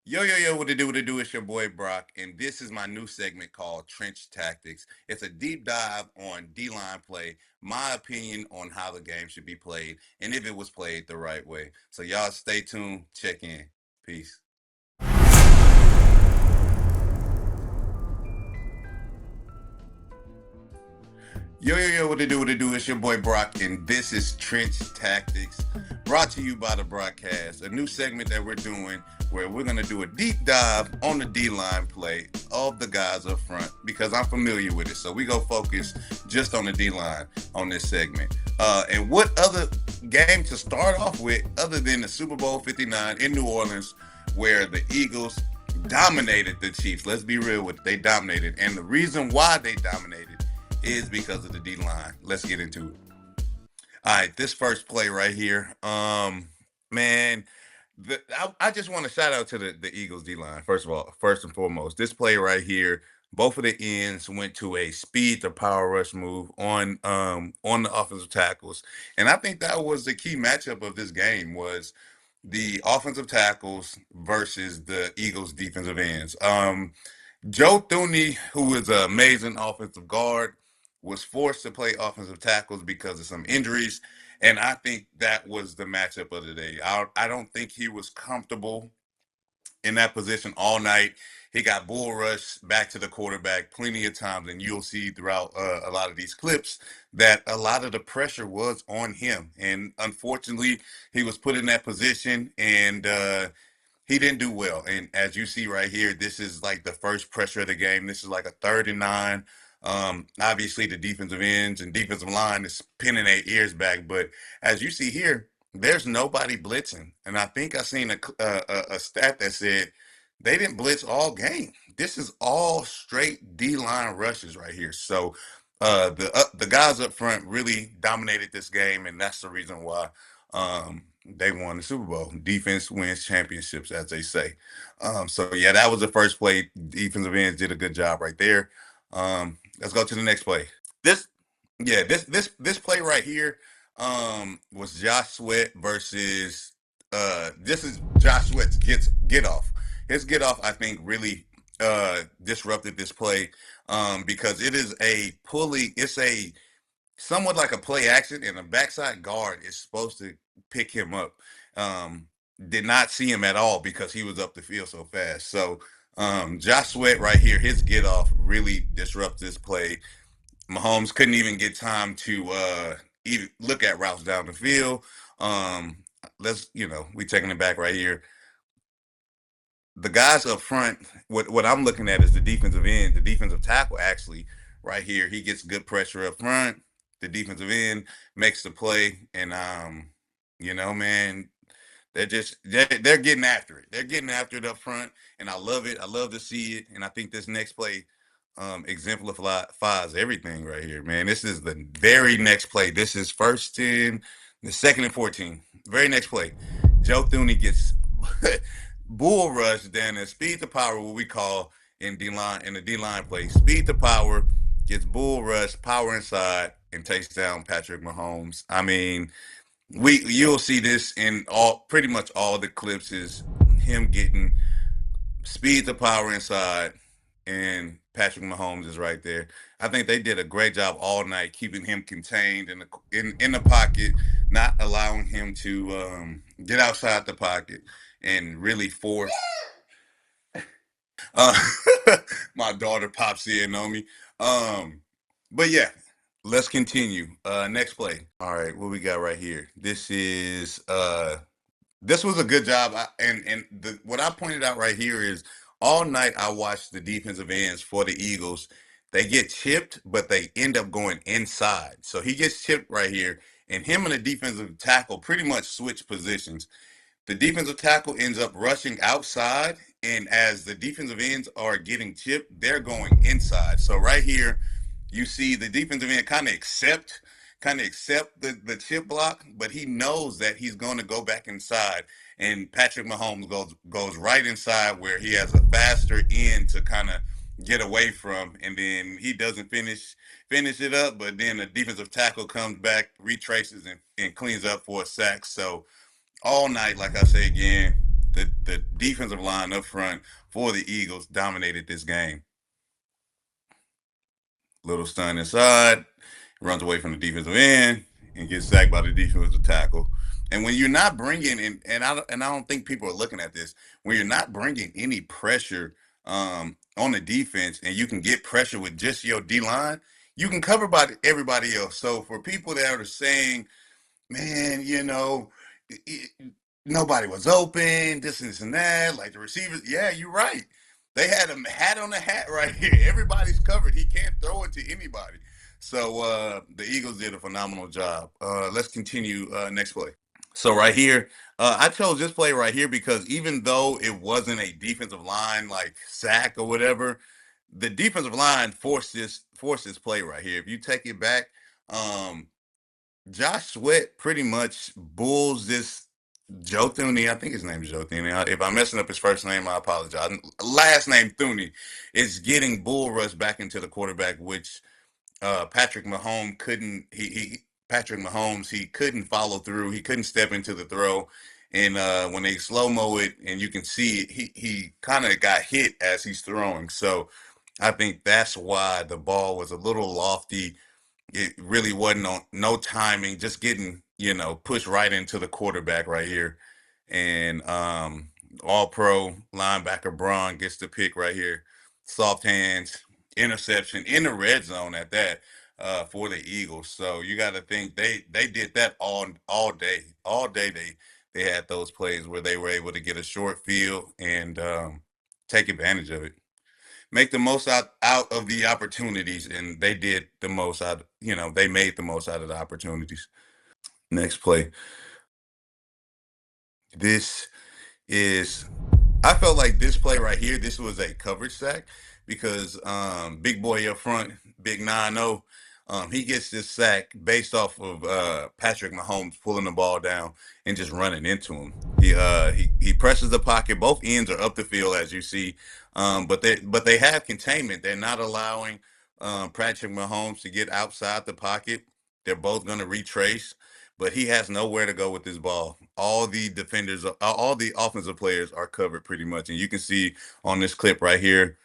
Yo, what it do? It's your boy Brock, and this is my new segment called Trench Tactics. It's a deep dive on D line play, my opinion on how the game should be played, and if it was played the right way. So, y'all stay tuned, check in. Peace. Yo, what it do? It's your boy Brock, and this is Trench Tactics, brought to you by the Broadcast, a new segment that we're doing where we're going to do a deep dive on the D line play of the guys up front because I'm familiar with it. So we go focus just on the D line on this segment. And what other game to start off with other than the Super Bowl 59 in New Orleans, where the Eagles dominated the Chiefs? Let's be real with it. They dominated. And the reason why they dominated is because of the D line. Let's get into it. All right, this first play right here. Man, I just want to shout out to the Eagles D line. First of all, first and foremost, this play right here, both of the ends went to a speed to power rush move on the offensive tackles, and I think that was the key matchup of this game was the offensive tackles versus the Eagles defensive ends. Joe Thuney, who is an amazing offensive guard, was forced to play offensive tackles because of some injuries. And I think that was the matchup of the day. I don't think he was comfortable in that position all night. He got bull rush back to the quarterback plenty of times, and you'll see throughout a lot of these clips that a lot of the pressure was on him. And unfortunately, he was put in that position, and he didn't do well. And as you see right here, this is like the first pressure of the game. This is like a 3rd and 9. Obviously, the defensive ends and defensive line is pinning their ears back. But as you see here, there's nobody blitzing. And I think I seen a stat that said they didn't blitz all game. This is all straight D line rushes right here. So the guys up front really dominated this game, and that's the reason why they won the Super Bowl. Defense wins championships, as they say. So yeah, that was the first play. Defensive ends did a good job right there. Let's go to the next play. This, yeah, this play right here was Josh Sweat versus this is Josh Sweat's get off. His get off, I think, really disrupted this play because it is a pulley. It's a somewhat like a play action, and a backside guard is supposed to pick him up. Um, did not see him at all because he was up the field so fast. So Josh Sweat right here, his get off really disrupts this play. Mahomes couldn't even get time to even look at routes down the field. Let's we taking it back right here. The guys up front, what I'm looking at is the defensive end, the defensive tackle actually right here. He gets good pressure up front. The defensive end makes the play, and man, they're getting after it. They're getting after it up front, and I love it. I love to see it, and I think this next play exemplifies everything right here, man. This is the very next play. This is first in the 2nd and 14. Very next play. Joe Thuney gets bull rush down there, speed to power, what we call in the D line play. Speed to power, gets bull rush, power inside, and takes down Patrick Mahomes. I mean, you'll see this in all pretty much all the clips is him getting speed to power inside, and Patrick Mahomes is right there. I think they did a great job all night keeping him contained in the pocket, not allowing him to get outside the pocket and really force. Uh, my daughter pops in on me. Um, but yeah, let's continue. Next play. All right, what we got right here? This was a good job. What I pointed out right here is all night I watched the defensive ends for the Eagles. They get chipped, but they end up going inside. So he gets chipped right here, and him and the defensive tackle pretty much switch positions. The defensive tackle ends up rushing outside, and as the defensive ends are getting chipped, they're going inside. So right here, you see the defensive end kind of accept the chip block, but he knows that he's going to go back inside. And Patrick Mahomes goes right inside where he has a faster end to kind of get away from, and then he doesn't finish it up. But then the defensive tackle comes back, retraces, and cleans up for a sack. So all night, like I say again, the defensive line up front for the Eagles dominated this game. Little stun inside, runs away from the defensive end, and gets sacked by the defensive tackle. And when you're not bringing in, and I don't think people are looking at this, when you're not bringing any pressure on the defense, and you can get pressure with just your D line, you can cover by everybody else. So for people that are saying, man, it, nobody was open, this and this and that. Like the receivers, yeah, you're right. They had a hat on the hat right here. Everybody's covered. He can't throw it to anybody. So the Eagles did a phenomenal job. Let's continue next play. So right here, I chose this play right here because even though it wasn't a defensive line like sack or whatever, the defensive line forced this play right here. If you take it back, um, Josh Sweat pretty much bulls this Joe Thuney. I think his name is Joe Thuney. If I'm messing up his first name, I apologize. Last name Thuney is getting bull rush back into the quarterback, which Patrick Mahomes couldn't. Patrick Mahomes he couldn't follow through. He couldn't step into the throw. And when they slow mo it, and you can see it, he kind of got hit as he's throwing. So I think that's why the ball was a little lofty. It really wasn't on no timing, just getting, pushed right into the quarterback right here. And all pro linebacker Braun gets the pick right here. Soft hands, interception in the red zone at that for the Eagles. So you got to think they did that all day. All day they had those plays where they were able to get a short field and take advantage of it, make the most out of the opportunities, and they did the most out. They made the most out of the opportunities. Next play. This is I felt like this play right here, this was a coverage sack because big boy up front, big 9-0, he gets this sack based off of Patrick Mahomes pulling the ball down and just running into him. He presses the pocket. Both ends are up the field as you see, but they have containment. They're not allowing Patrick Mahomes to get outside the pocket. They're both going to retrace, but he has nowhere to go with this ball. All the defenders, all the offensive players are covered pretty much, and you can see on this clip right here,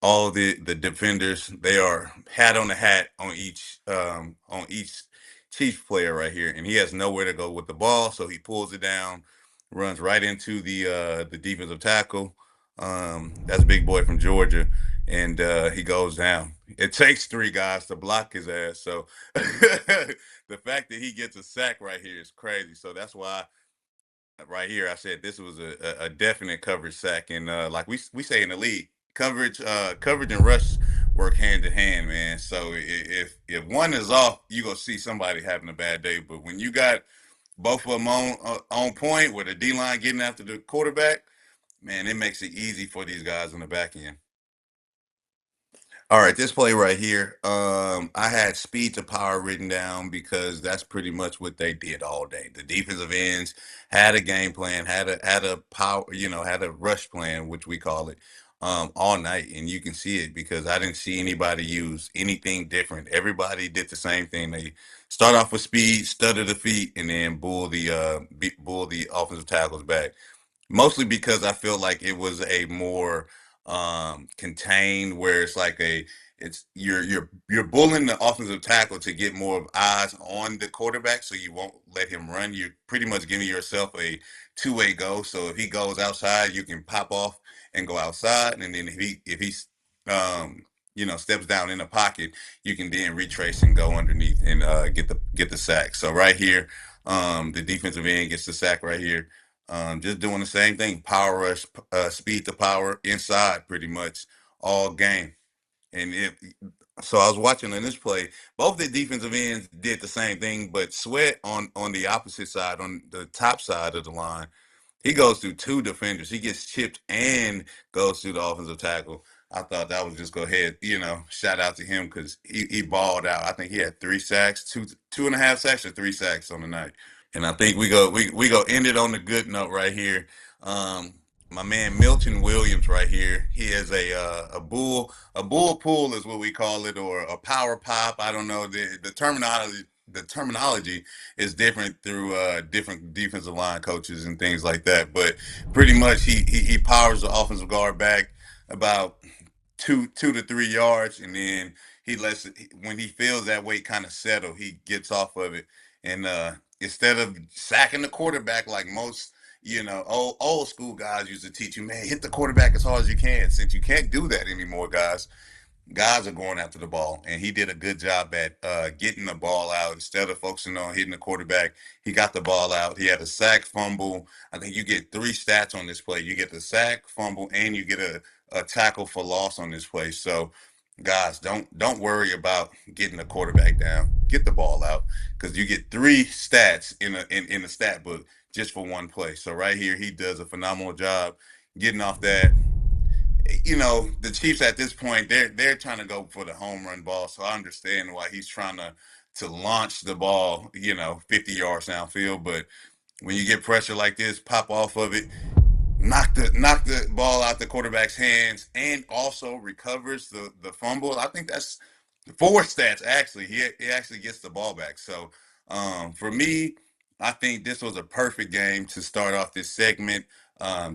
all the defenders they are hat on the hat on each Chiefs player right here, and he has nowhere to go with the ball, so he pulls it down, runs right into the defensive tackle. That's big boy from Georgia, and he goes down. It takes three guys to block his ass, so the fact that he gets a sack right here is crazy. So that's why right here I said this was a definite coverage sack, and like we say in the league, coverage and rush work hand in hand, man. So if one is off, you gonna see somebody having a bad day. But when you got both of them on point with the D line getting after the quarterback, man, it makes it easy for these guys on the back end. All right, this play right here. I had speed to power written down because that's pretty much what they did all day. The defensive ends had a game plan, had a power, had a rush plan, which we call it, all night, and you can see it because I didn't see anybody use anything different. Everybody did the same thing. They start off with speed, stutter the feet, and then bull the offensive tackles back, mostly because I feel like it was a more contained where it's like it's you're bullying the offensive tackle to get more of eyes on the quarterback so you won't let him run. You're pretty much giving yourself a two-way go. So if he goes outside, you can pop off and go outside, and then if he steps down in the pocket, you can then retrace and go underneath and get the sack. So right here, the defensive end gets the sack right here, just doing the same thing, power rush, speed to power inside pretty much all game. And so I was watching in this play, both the defensive ends did the same thing, but Sweat on the opposite side, on the top side of the line, he goes through two defenders. He gets chipped and goes through the offensive tackle. I thought that was just go ahead, shout out to him because he balled out. I think he had three sacks, two and a half sacks or three sacks on the night. And I think we go end it on the good note right here. My man Milton Williams right here. He is a bull pull is what we call it, or a power pop. I don't know the terminology the terminology is different through different defensive line coaches and things like that. But pretty much he powers the offensive guard back about 2 to 3 yards, and then he lets it, when he feels that weight kind of settle, he gets off of it, and instead of sacking the quarterback like most old school guys used to teach you, man, hit the quarterback as hard as you can. Since you can't do that anymore, guys are going after the ball, and he did a good job at getting the ball out instead of focusing on hitting the quarterback. He got the ball out. He had a sack, fumble. I think you get three stats on this play. You get the sack, fumble, and you get a tackle for loss on this play. So, guys, don't worry about getting the quarterback down. Get the ball out because you get three stats in the stat book just for one play. So right here, he does a phenomenal job getting off that. The Chiefs at this point, they're trying to go for the home run ball. So I understand why he's trying to launch the ball, 50 yards downfield. But when you get pressure like this, pop off of it, knock the ball out the quarterback's hands, and also recovers the fumble. I think that's four stats actually. He actually gets the ball back. So for me, I think this was a perfect game to start off this segment,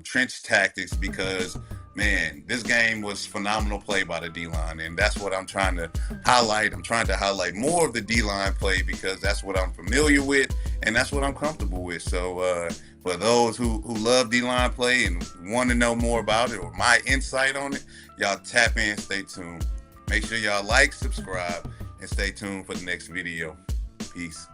trench tactics, because man, this game was phenomenal play by the D line, and that's what I'm trying to highlight. I'm trying to highlight more of the D line play because that's what I'm familiar with and that's what I'm comfortable with. So for those who love D line play and want to know more about it or my insight on it, y'all tap in, stay tuned. Make sure y'all like, subscribe, and stay tuned for the next video. Peace.